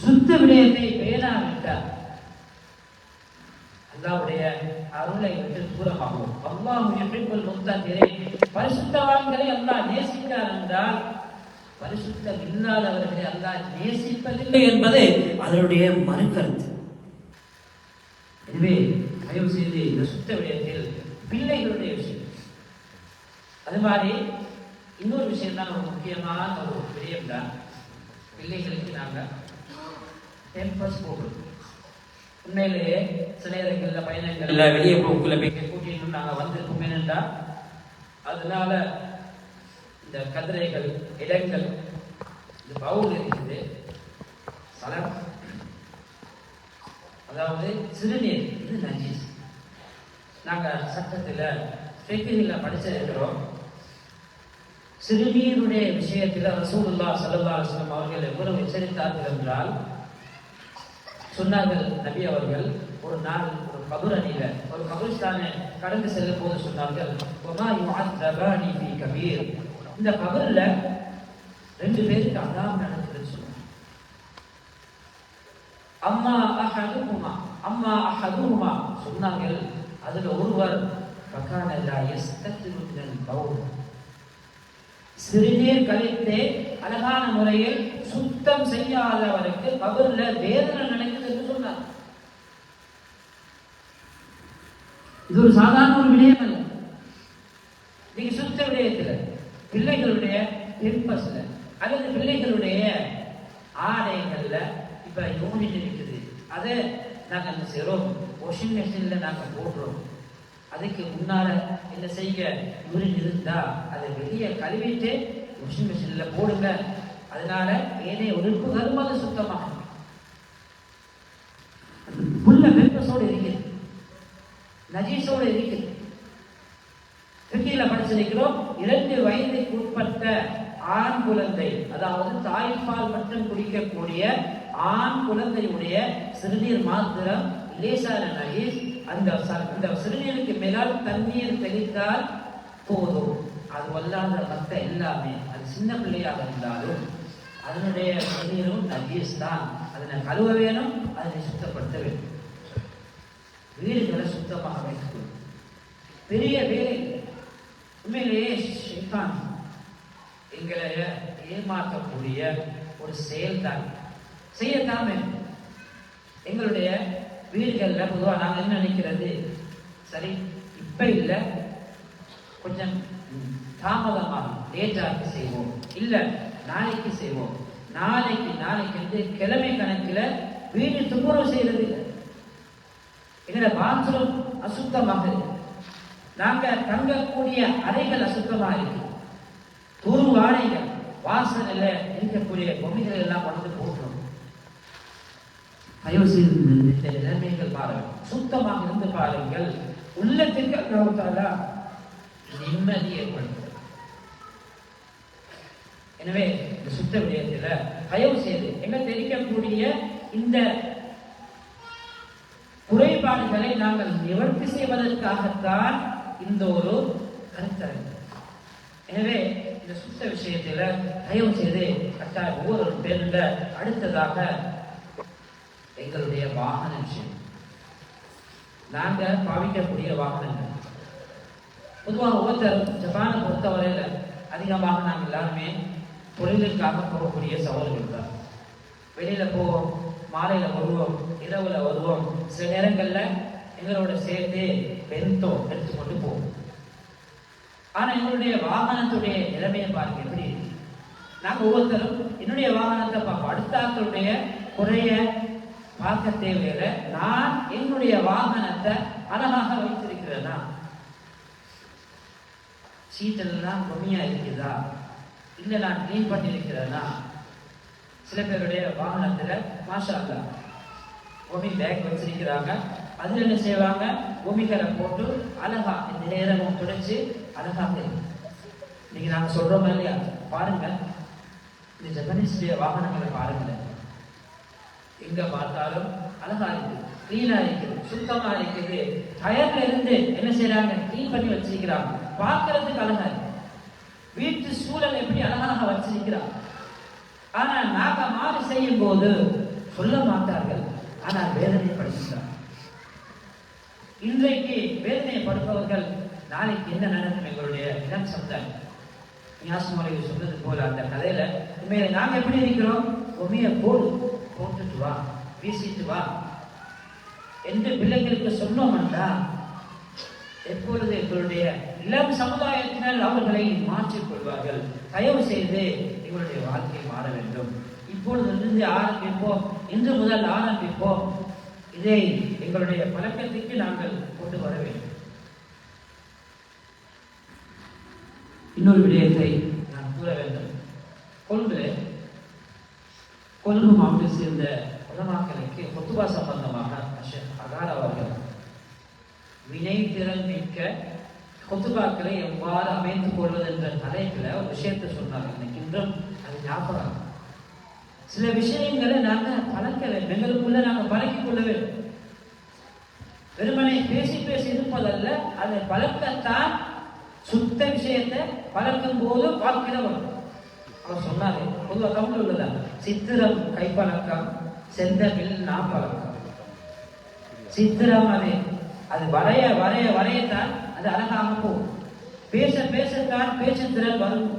சுத்த விடயத்தை பேணாவிட்டால் அல்லாஹ்வுடைய அருளை விட்டு தூரமாகும். அல்லாஹ் யுஹிப்புல் முத்தஹிரீன், பரிசுத்தவான்களை அல்லாஹ் நேசிக்கிறார் என்றால் பரிசுத்தம் இல்லாதவர்களை அல்லாஹ் நேசிப்பதில்லை என்பது அதனுடைய மறுக்கருத்து. எனவே தயவு செய்து இந்த சுத்த விடயத்தில் பிள்ளைகளுடைய விஷயம், அது மாதிரி இன்னொரு விஷயம் தான், ஒரு முக்கியமான ஒரு விடயம் தான், பிள்ளைகளுக்கு நாங்கள் டெம்பர்ஸ் போடுறோம். உண்மையிலேயே சில இடங்கள்ல பயணங்கள்ல வெளியே போக்குள்ள கூட்டிட்டு நாங்கள் வந்திருக்கோம். ஏனென்றா அதனால இந்த கதிரைகள் இடங்கள் இந்த பவுல் இருக்குது, சலம், அதாவது சிறுநீர், இது நஜீஸ். நாங்கள் சட்டத்தில் ஃபிக்ஹில் படிச்சிருக்கிறோம். சிறுநீருடைய விஷயத்தில் ரசூலுல்லாஹ் ஸல்லல்லாஹு அலைஹி வஸல்லம் அவர்கள் எவ்வளவு எச்சரித்தார்கள் என்றால், சொன்னார்கள் நபி அவர்கள், ஒரு நாள் ஒரு கபரணியில ஒரு கபரிஸ்தானை கடந்து செல்லும் போது சொன்னார்கள், வமா யுஅத்தபானி ஃபீ கபீர், இந்த கபர்ல 2 பேருக்கு அதாப் நடக்குதுன்னு சொன்னாங்க. அம்மா அஹதுஹுமா சொன்னார்கள், அதுல ஒருவர் ஃபகான லா யஸ்தத்திரு மினல் பவுல், சிறுநீர் கழித்து அழகான முறையில் சுத்தம் செய்யாதவருக்கு கபர்ல வேதனை நடக்குது என்று சொன்னார். இது ஒரு சாதாரண ஒரு விடயம் அல்ல. நீங்க சுத்த விடயத்துல பிள்ளைகளுடைய டெம்பர்ஸ்ல அல்லது பிள்ளைகளுடைய ஆடைகள்ல இப்ப யூனிட் இருக்குது, அதை நாங்க என்ன செய்யறோம், வாஷிங் மெஷின்ல நாங்க போடுறோம். அதுக்கு முன்னால என்ன செய்ய, யூரின் இருந்தா அதை வெளியே கழுவிட்டு வாஷிங் மெஷின்ல போடுங்க. அதனால ஏனைய உறுப்புகளும் அது சுத்தமாகும். புல்ல பெருப்பசோடு இருக்குது, நஜீஸோடு இருக்குது. ஃபிக்ஹில் படிச்சிருக்கிறோம், 2 வயதுக்கு உட்பட்ட ஆண் குழந்தை, அதாவது தாய்ப்பால் மட்டும் குடிக்கக்கூடிய ஆண் குழந்தையுடைய சிறுநீர் மாத்திரம் லேசான நஜீஸ். அந்த சிறுநீருக்கு மேலால் தண்ணீர் தெளித்தால் போதும். அது வல்லாத மத்த எல்லாமே, அது சின்ன பிள்ளையாக இருந்தாலும் அதனுடைய சிறுநீரும் நஜீஸ் தான். அதனை கழுவ வேணும், அதனை சுத்தப்படுத்த வேண்டும். வீடுகளை சுத்தமாக வைக்கணும், பெரிய வேலை. உண்மையிலேயே ஷைத்தான் எங்களை ஏமாற்றக்கூடிய ஒரு செயல் தான், செய்யத்தான் வேண்டும். எங்களுடைய வீடுகள்ல பொதுவாக நாங்கள் என்ன நினைக்கிறது, சரி இப்ப இல்லை, கொஞ்சம் தாமதமாக லேட்டாக செய்வோம், இல்ல நாளைக்கு செய்வோம், நாளைக்கு கிழமை கணக்கில் வீடு துப்புரவு செய்யறது இல்லை. எங்களை பாத்ரூம் அசுத்தமாக இருக்கு, நாங்க தங்கக்கூடிய அறைகள் அசுத்தமாக இருக்கு, துரு வாடைகள், வாசனையில இருக்கக்கூடிய பொம்மைகள் எல்லாம் கொண்டு போட்டுரும். தயவு செய்து இந்த நிலைமைகள் பாருங்கள், சுத்தமாக இருந்து பாருங்கள், உள்ளத்திற்கு அல்லாஹ் நிம்மதி ஏற்படுத்தும். எனவே இந்த சுத்த விடயத்துல தயவு செய்து எங்களுக்கு இருக்கக்கூடிய இந்த குறைபாடுகளை நாங்கள் நிவர்த்தி செய்வதற்காகத்தான் இந்த ஒரு கருத்தரங்கு. எனவே இந்த சுத்த விஷயத்துல தயவு செய்து கட்டாய ஒவ்வொரு பேருண்ட அடுத்ததாக எங்களுடைய வாகன விஷயம். நாங்க பாவிக்கக்கூடிய வாகனங்கள் பொதுவாக ஒவ்வொருத்தரும் ஜப்பானை பொறுத்தவரையில அதிகமாக நாங்கள் எல்லாருமே தொழிலுக்காக போகக்கூடிய சவால்கள் தான். வெளியில போவோம், மாலையில வருவோம், இரவுல வருவோம், சில நேரங்கள்ல எங்களோட சேர்த்து பெருத்தோ எடுத்துக்கொண்டு போவோம். ஆனா எங்களுடைய வாகனத்துடைய நிலைமையை பாருங்க எப்படி. நாங்க ஒவ்வொருத்தரும் என்னுடைய வாகனத்தை பார்ப்போம், அடுத்த ஆட்களுடைய குறைய பார்க்க தேவையில்லை. நான் என்னுடைய வாகனத்தை அழகாக வைத்திருக்கிறேனா, சீட்டெல்லாம் கம்மியா இருக்குதா, இல்லை நான் கிளீன் பண்ணியிருக்கிறேனா. சில பேருடைய வாகனத்துல மாஷா அல்லாஹ் கோமி பேக் வச்சிருக்கிறாங்க. அதுல என்ன செய்வாங்க, கோமிக்கரை போட்டு அழகா இந்த நேரமும் துடைச்சு அழகா தெரியும். இன்னைக்கு நாங்க சொல்றோம் இல்லையா, பாருங்க இந்த ஜப்பனீஸ்டைய வாகனங்களை பாருங்க, எங்க பார்த்தாலும் அழகா இருக்கு, கிளீனா இருக்குது, சுத்தமா இருக்குது. டயர்ல இருந்து என்ன செய்யறாங்க, கிளீன் பண்ணி வச்சிருக்கிறாங்க, பார்க்கறதுக்கு அழகா இருக்கு. வீட்டு சூழல் எப்படி அழகாக வச்சிருக்கிறாங்க. ஆனா நாங்க மாறு செய்யும் போது சொல்ல மாட்டார்கள், ஆனால் வேதனைப்படுத்துகிறார். இன்றைக்கு வேதனைப்படுப்பவர்கள் நாளைக்கு என்ன நடக்கும் எங்களுடைய இடம் சமுதாயம். ஞாசமலை சொன்னது போல அந்த கதையில உண்மையில நாங்க எப்படி இருக்கிறோம், உண்மைய போட்டுட்டு வா, வீசிட்டு வா என்று பிள்ளைகளுக்கு சொன்னோம்னா எப்பொழுது எங்களுடைய இளம் சமுதாயத்தினர் அவர்களை மாற்றிக் கொள்வார்கள். தயவு செய்து எங்களுடைய வாழ்க்கை மாற வேண்டும். இப்பொழுது ஆரம்பிப்போம், இன்று முதல் ஆரம்பிப்போம். இதை எங்களுடைய பழக்கத்திற்கு நாங்கள் கொண்டு வர வேண்டும். இன்னொரு விடயத்தை நான் கூற வேண்டும். கொழும்பு மாவட்டத்தை சேர்ந்த உலமாக்களுக்கு கொத்துபா சம்பந்தமாக அகார் அவர்கள் வினை திறன் மிக்க கொத்துபாக்களை எவ்வாறு அமைத்துக் கொள்வது என்ற தலைப்பில் ஒரு விஷயத்தை சொன்னாங்க. எனக்கு இன்றும் அது ஞாபகம். சில விஷயங்களை நாங்க பழக்க வேண்டும், எங்களுக்குள்ள நாங்க பழக்கிக் கொள்ள வேண்டும். வெறுமனை பேசி பேசி இருப்பதல்ல, அதை பழக்கத்தான். சுத்த விஷயத்தை பழக்கும் போது வாழ்க்கையில வரும். அவர் சொன்னாரு, பொதுவாக தமிழ் உள்ளதா, சித்திரம் கைப்பழக்கம், செந்தமிழ் நாப்பழக்கம். சித்திரம் அது வரைய வரைய வரையத்தான் அது அழகாக போகும். பேச பேசத்தான் பேச்சுத்திறன் வரும்.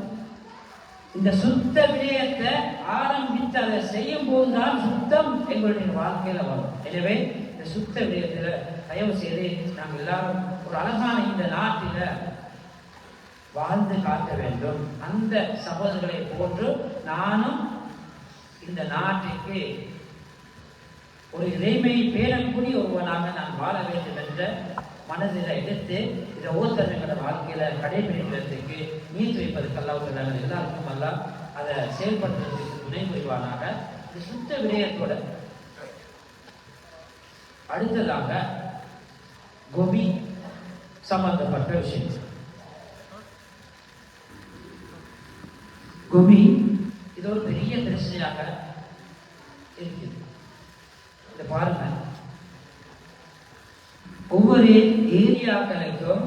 இந்த சுத்த விடயத்தை ஆரம்பித்து அதை செய்யும் போதுதான் சுத்தம் எங்களுடைய வாழ்க்கையில வரும். எனவே இந்த சுத்த விடயத்துல தயவு செய்து நாங்கள் எல்லாரும் ஒரு அழகான இந்த நாட்டில வாழ்ந்து காட்ட வேண்டும். அந்த சகோதரர்களை போன்று நானும் இந்த நாட்டுக்கு ஒரு இறைமை பேரக்கூடிய ஒருவனாக நான் வாழ வேண்டும் என்ற மனதில் எடுத்து இதை ஒவ்வொருத்தர வாழ்க்கையில கடைபிடிக்கிறதுக்கு நீதி வைப்பதற்கெல்லாம் நாங்கள் எல்லாருக்கும் எல்லாம் அதை செயல்படுத்துறதுக்கு துணை புரிவானாக. இந்த சுத்த விடயத்தோட அடுத்ததாக கோபி சம்பந்தப்பட்ட விஷயம். கோபி இது ஒரு பெரிய பிரச்சனையாக இருக்குது. இதை பாருங்க, ஒவ்வொரு ஏரியாக்களுக்கும்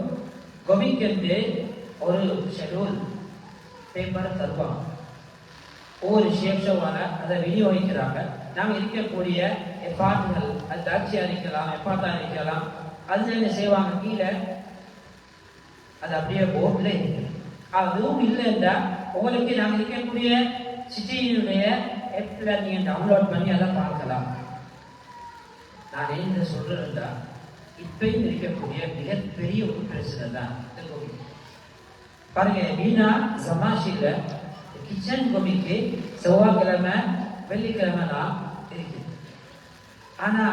கோபிக்கென்று ஒரு ஷெட்யூல் பேப்பர் தருவாங்க. ஒவ்வொரு ஷேப்ஷோவால அதை விநியோகிக்கிறாங்க. நாம் இருக்கக்கூடிய எப்பாட்டுகள், அது தாட்சியா இருக்கலாம், எப்பாட்டா இருக்கலாம், அதுல என்ன செய்வாங்க, கீழே அது அப்படியே போர்ட்ல இருக்கு. அதுவும் இல்லைன்னா உங்களுக்கு நாங்கள் இருக்கக்கூடிய சிட்டியினுடைய ஆப்ல நீங்க டவுன்லோட் பண்ணி அதை பார்க்கலாம். நான் என்ன சொல்றேன்னா, இப்பயும் இருக்கக்கூடிய மிகப்பெரிய ஒரு பிரச்சனை தான் பாருங்க. வீணா ஜமாஷில கிச்சன் கோமிக்கு செவ்வாய்க்கிழமை வெள்ளிக்கிழமை தான் இருக்குது. ஆனா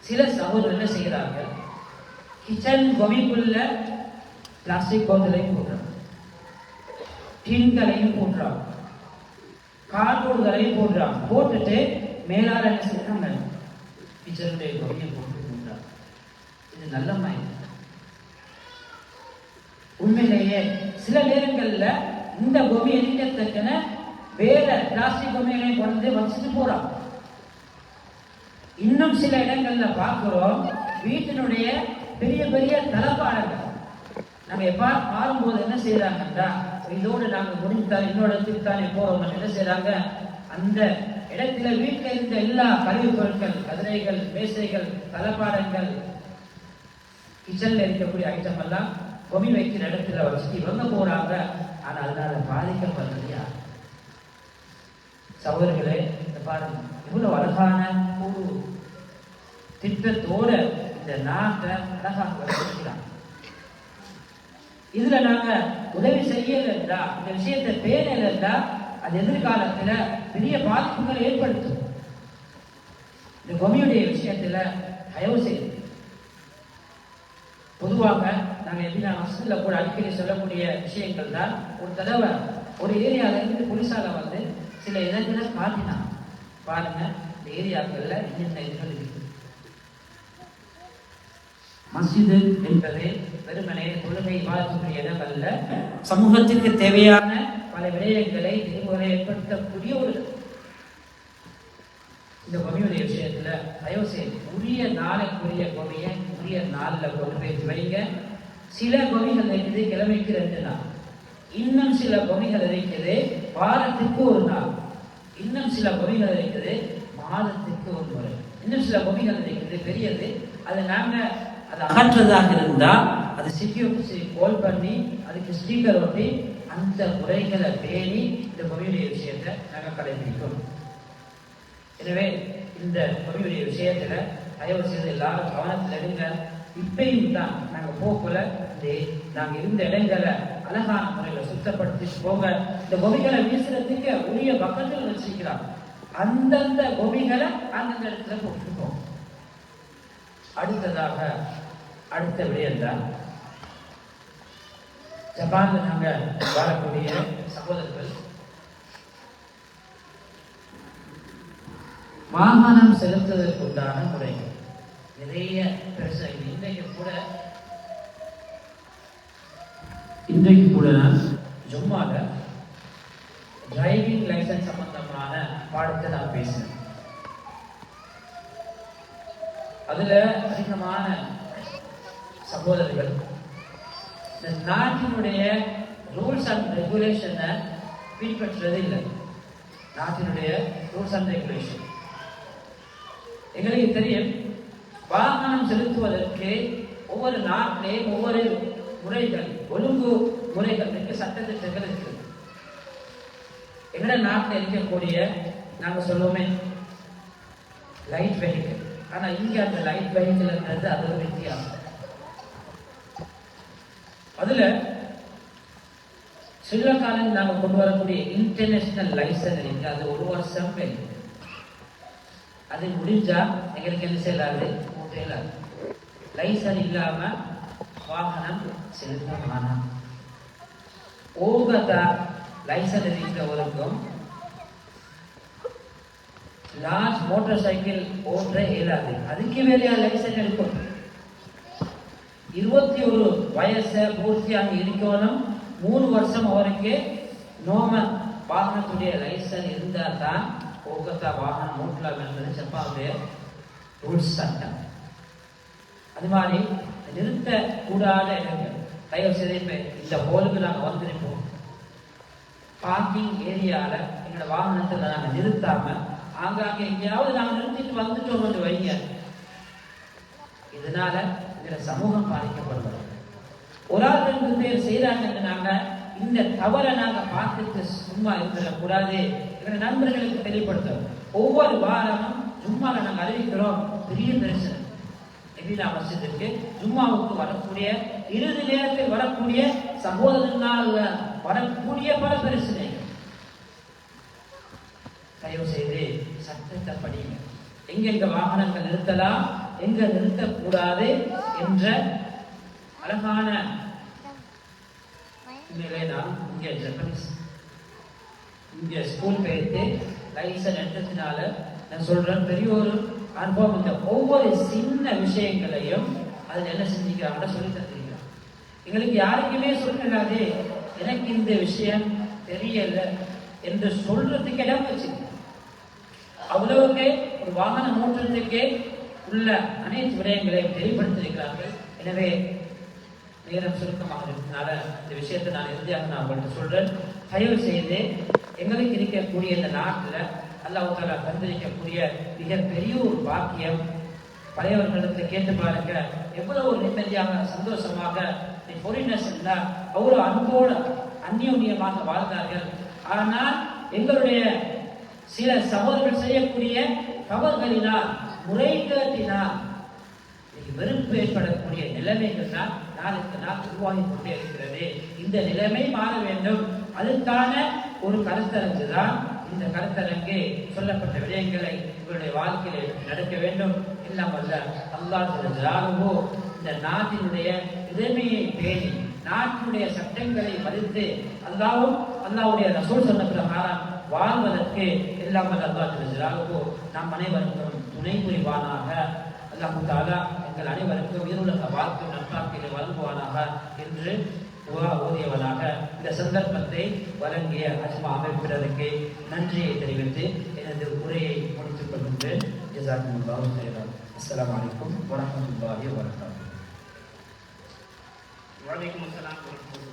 சில சகோதரர் என்ன செய்கிறாங்க, கிச்சன் கோமிக்குள்ள பிளாஸ்டிக் போத்தலையும் போடுறாங்க, டின்களையும் போடுறாங்க, கார்ட்போர்டுகளையும் போடுறாங்க. போட்டுட்டு மேலாள என்ன செய்யறாங்க, கிச்சனுடைய கோமியை போட்டு போடுறாங்க. இது நல்ல மாதிரி. உண்மையிலேயே சில நேரங்கள்ல இந்த கோமி எரிக்கத்தக்கன வேற பிளாஸ்டிக் கோமிகளை கொண்டு வச்சுட்டு போறான். இன்னும் சில இடங்கள்ல பார்க்கிறோம், வீட்டினுடைய பெரிய பெரிய தளபாடங்கள் நம்ம மாறும்போது என்ன செய்யறாங்கன்னா, இதோடு நாங்கள் முடிந்தால் இன்னொரு இடத்துக்கு தானே போறோம். என்ன செய்யறாங்க, அந்த இடத்துல வீட்டில் இருந்த எல்லா கழிவுப் பொருட்கள், கதிரைகள், மேசைகள், தளபாடங்கள், கிச்சன்ல இருக்கக்கூடிய ஐட்டம் எல்லாம் கொமி வைக்கிற இடத்துல வச்சுட்டு இவங்க போறாங்க. ஆனா அதனால பாதிக்கப்படுறது யார்? சகோதரர்களே, பாருங்க, இவ்வளவு அழகான ஒரு திட்டத்தோட இந்த நாட்டை அழகாக வளர்க்கிறாங்க. இதுல நாங்க உதவி செய்யலைன்றா, இந்த விஷயத்தை பேணலைன்றா, அது எதிர்காலத்துல பெரிய பாதிப்புகளை ஏற்படுத்தும். இந்த கொமியுடைய விஷயத்துல தயவு செய்து பொதுவாக நாங்க எப்படின்னா மசூதில கூட அடிக்கடி சொல்லக்கூடிய விஷயங்கள் தான். ஒரு தடவை ஒரு ஏரியால இருந்து போலீஸால வந்து சில இடங்களை காட்டினாங்க. பாருங்க, இந்த ஏரியாக்கள்ல என்னென்ன இடங்கள் இருக்கு. மஸ்ஜிது என்பது வெறுமனே தொழுகை வாழக்கூடிய இடம் அல்ல, சமூகத்திற்கு தேவையான பல விடயங்களை திருமுறை ஏற்படுத்தக்கூடிய ஒரு இந்த கொமியுடைய விஷயத்துல தயவு செய்து உரிய நாளைக்குரிய கொமியை உரிய நாளில் கொண்டு போய் வைங்க. சில கொமிகள் இருக்குது கிழமைக்கு 2 நாள், இன்னும் சில கொமிகள் இருக்குது வாரத்துக்கு 1 நாள், இன்னும் சில கொமிகள் இருக்குது மாதத்துக்கு 1 முறை, இன்னும் சில கொமிகள் இருக்குது பெரியது. அது நாங்க அதை அகற்றதாக இருந்தா அது சிட்டி கால் பண்ணி அதுக்கு ஸ்பீக்கர் ஒட்டி அந்த முறைகளை பேணி இந்த கொமியுடைய விஷயத்தை நாங்கள் கடைபிடிக்கும். எனவே இந்த கொமியுடைய விஷயத்துல தயவு செய்து எல்லாரும் கவனத்தில் எடுங்க. இப்பயும் தான் நாங்கள் போக்குல நாங்க இருந்த இடங்களை அழகான முறையில் சுத்தப்படுத்தி போக. இந்த கொமிகளை வீசுறதுக்கு உரிய பக்கத்தில் வச்சிருக்கிறாங்க. அந்தந்த கொமிகளை அந்தந்த இடத்துல போட்டுருக்கோம். அடுத்த விடயம்தான், ஜப்பான்ல நாங்க வாழக்கூடிய சகோதரர்கள் வாகனம் செலுத்துவதற்கு உண்டான முறைகள் நிறைய பிரச்சனை. இன்றைக்கு கூட ஜும்மால டிரைவிங் லைசன்ஸ் சம்பந்தமான பாடத்தை நான் பேசினேன். அதுல அதிகமான சகோதரர்கள் இந்த நாட்டினுடைய ரூல்ஸ் அண்ட் ரெகுலேஷனை பின்பற்றுறது இல்லை. நாட்டினுடைய ரூல்ஸ் அண்ட் ரெகுலேஷன் எங்களுக்கு தெரியும். வாகனம் செலுத்துவதற்கு ஒவ்வொரு நாட்டிலேயும் ஒவ்வொரு முறைகள், ஒழுங்கு முறைகள் இருக்கு, சட்டத்திட்டங்கள் இருக்கு. எங்கட நாட்டில் இருக்கக்கூடிய நாங்க சொல்லுவோமே லைட் வெஹிக்கிள், ஆனா இங்க அந்த லைட் வெஹிக்கிள்ன்றது அது ஒரு வித்தியாசம். அதுல ஸ்ரீலங்காவில் நாங்க கொண்டு வரக்கூடிய இன்டர்நேஷனல் லைசன்ஸ் இருக்கு. அது 1 வருஷம் வேணும். அது முடிஞ்சா எங்களுக்கு என்ன செய்யலாது, ஓட்டலாது. லைசன்ஸ் இல்லாம வாகனம் செலுத்த வேணாம். ஓகதா லைசன்ஸ் இருக்கிறவருக்கும் லார்ஜ் மோட்டார் சைக்கிள் ஓட்ட இயலாது. அதுக்கு வேலையா லைசன்ஸ் எடுக்கும். 21 வயசு பூர்த்தியாக இருக்கணும். 3 வருஷம் அவருக்கு நோமன் வாகனத்துடைய லைசன்ஸ் இருந்தா தான் ஓகத்தா வாகனம் ஓட்டலாம் என்பது ஜப்பானுடைய ரூல்ஸ் சட்டம். அது மாதிரி நிறுத்த கூடாத இடங்கள் தயவு செய்து இந்த ஹோலுக்கு நாங்கள் வந்திருப்போம். பார்க்கிங் ஏரியால எங்களோட வாகனத்தை நாங்கள் நிறுத்தாம ஆங்காங்கே எங்கேயாவது நாங்கள் நிறுத்திட்டு வந்துட்டோம் என்று வைங்க. இதனால எங்களோட சமூகம் பாதிக்கப்படுவது. ஒரு ஆள் 2 பேர் செய்யறாங்க. நாங்க இந்த தவறை நாங்க பார்த்துட்டு சும்மா இருந்துடக்கூடாது. எங்களோட நண்பர்களுக்கு தெளிவுபடுத்தும். ஒவ்வொரு வாரமும் ஜும்மாவை நாங்கள் அறிவிக்கிறோம். பெரிய பிரச்சனை எப்படின்னா மஸ்ஜிதுக்கு ஜும்மாவுக்கு வரக்கூடிய இறுதி நேரத்தில் வரக்கூடிய சகோதரனால் வரக்கூடிய பல பிரச்சனைகள். தயவு செய்து சட்டத்தை படிங்க. எங்கெங்க வாகனங்கள் நிறுத்தலாம், எங்க நிறுத்தக்கூடாது என்ற அழகான நிலை. நான் இங்கே ஜப்பனீஸ் இங்கே ஸ்கூல் போயிட்டு லைசன்ஸ் எடுத்ததுனால நான் சொல்றேன், பெரிய ஒரு அனுபவம். இந்த ஒவ்வொரு சின்ன விஷயங்களையும் அதில் என்ன செஞ்சுக்கிறாங்கன்னா சொல்லி தந்துருக்கிறாங்க. எங்களுக்கு யாருக்குமே சொல்லலாதே எனக்கு இந்த விஷயம் தெரியல என்று சொல்றதுக்கு இடம் வச்சுக்க. அவ்வளவுக்கு ஒரு வாகனம் ஓட்டுறதுக்கே உள்ள அனைத்து விடயங்களையும் தெளிவுபடுத்தியிருக்கிறார்கள். எனவே நேரம் சுருக்கமாக இருக்கிறதுனால இந்த விஷயத்தை நான் இறுதியாக நான் உங்கள்கிட்ட சொல்றேன். தயவு செய்து எங்களுக்கு இருக்கக்கூடிய இந்த நாட்டில் அல்லாஹ் தஆலா தந்திருக்கக்கூடிய மிகப்பெரிய ஒரு பாக்கியம். பழையவர்களுக்கு கேட்டு பாருங்க, எவ்வளவு ஒரு நிம்மதியாக சந்தோஷமாக ஃபாரினர்ஸ் எல்லாம் அவ்வளவு அன்போடு அந்யோன்யமாக வாழ்ந்தார்கள். ஆனால் எங்களுடைய சில சகோதரர்கள் செய்யக்கூடிய தவறுகளினால், முறைகேட்டினால் வெறுப்பு ஏற்படக்கூடிய நிலைமைகள் தான் நாளுக்கு நாள் உருவாகி கொண்டே இருக்கிறது. இந்த நிலைமை மாற வேண்டும். அதற்கான ஒரு கருத்தரங்கு தான் இந்த கருத்தரங்கு. சொல்லப்பட்ட விடயங்களை உங்களுடைய வாழ்க்கையில் நடக்க வேண்டும். இல்லாமல்ல அல்லாஹ் இந்த நாட்டினுடைய இறைமையை பேணி நாட்டினுடைய சட்டங்களை மதித்து அல்லாஹ்வுடைய ரசூல் சொன்ன பிரகாரம் வாழ்வதற்கு இல்லாமல் அல்லாஹ் நாம் அனைவருக்கும் துணை புரிவானாக. அல்லாஹ் தஆலா எங்கள் அனைவருக்கும் உயிருள்ள வாழ்க்கை நற்பாக்கினை வழங்குவானாக என்று ஓதியவனாக இந்த சந்தர்ப்பத்தை வழங்கிய அஜ்மா அமைப்பினருக்கு நன்றியை தெரிவித்து எனது உரையை முடித்துக் கொள்கின்றேன். ஜஸாக்குமுல்லாஹு கைரன். அஸ்ஸலாமு அலைக்கும் வரஹ்மத்துல்லாஹி வபரகாத்துஹு. வலைக்கும் அஸ்ஸலாம்.